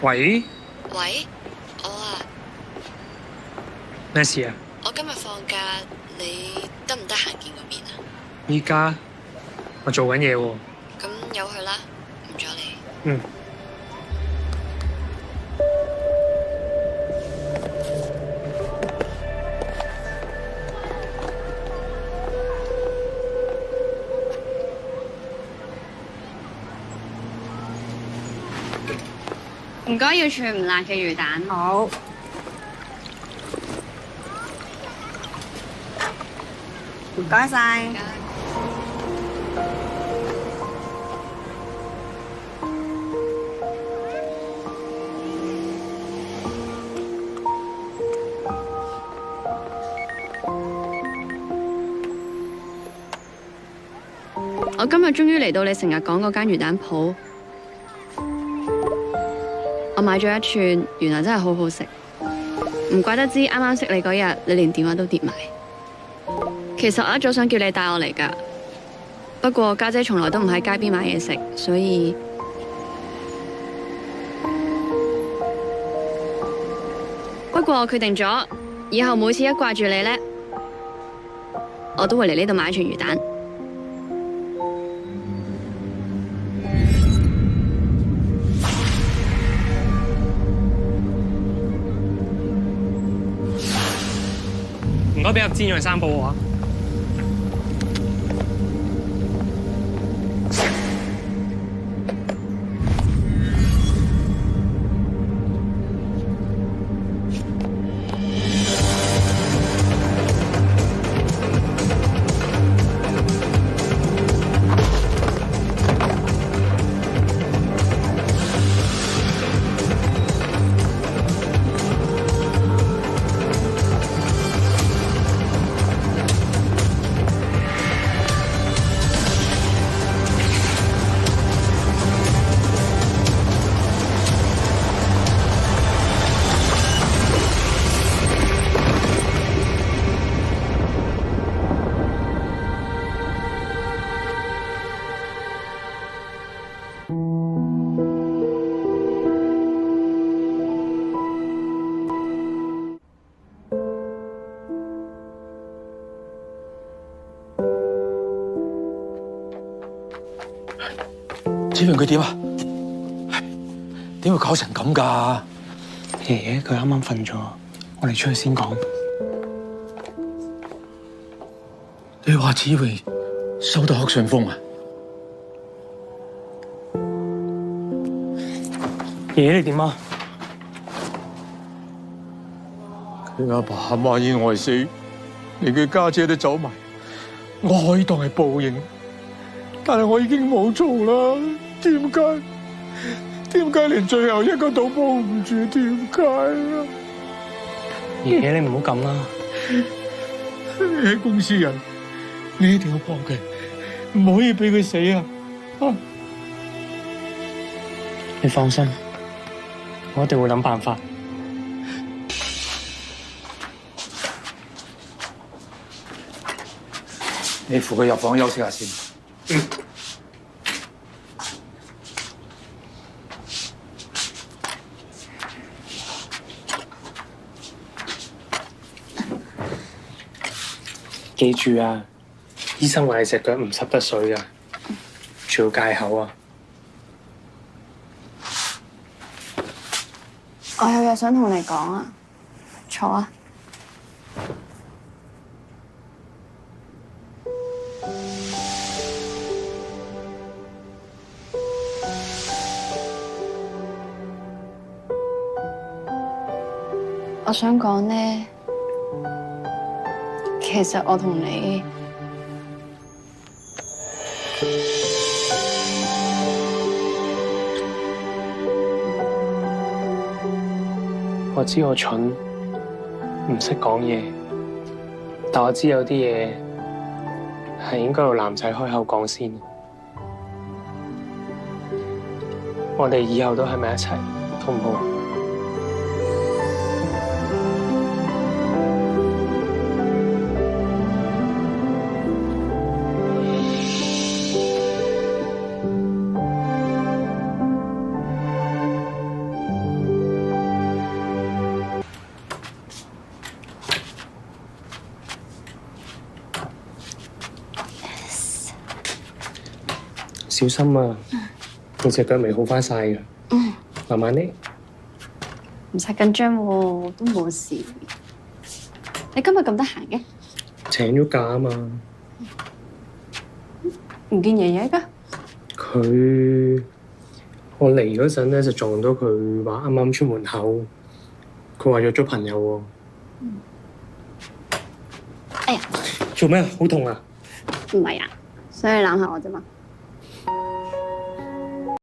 喂，喂，我啊，咩事啊？我今日放假，你得唔得閒見個面啊？依家我做緊嘢喎。咁由佢啦，唔阻你。嗯。唔該，要串唔辣嘅魚蛋。好。唔該晒。我今日終於嚟到你成日講嗰間魚蛋鋪，我買咗一串，原來真係好好食。唔怪得知啱啱識你嗰日，你連電話都跌埋。其實我一早想叫你帶我嚟㗎，不過家姐從來都唔喺街邊買嘢食，所以不過我決定咗，以後每次一掛住你呢，我都會嚟呢度買一串魚蛋。唔該，俾盒煎釀三寶我啊！子明佢點啊？點會搞成咁㗎？爺爺佢啱啱瞓咗，我哋出去先講。你話子榮收到黑信封啊？爺爺你點啊？佢阿爸阿媽意外死，連佢家姐都走埋，我可以當係報應，但係我已經冇做啦。點解？點解連最後一個都幫唔住？點解啊？爺爺你唔好咁啦，你係公司人，你一定要幫佢，唔可以俾佢死啊！啊！你放心，我一定會諗辦法。你扶佢入房休息下先。嗯。記住啊，醫生話你隻腳唔濕得水㗎，仲要戒口啊！我有嘢想同你講啊，坐啊。我想講呢，其實我同你我知我蠢，唔識講嘢，但我知有啲嘢係應該由男仔開口講先。我哋以後都喺埋一齊，好唔好啊？小心啊！你隻腳未好翻晒㗎，慢慢嚟。唔使緊張喎，都冇事。你今日咁得閒嘅？請咗假啊嘛。唔見爺爺㗎？我嚟嗰陣咧就撞到佢話啱啱出門口，佢話約咗朋友喎。哎呀，做咩啊？好痛啊？唔係啊，所以攬下我啫嘛。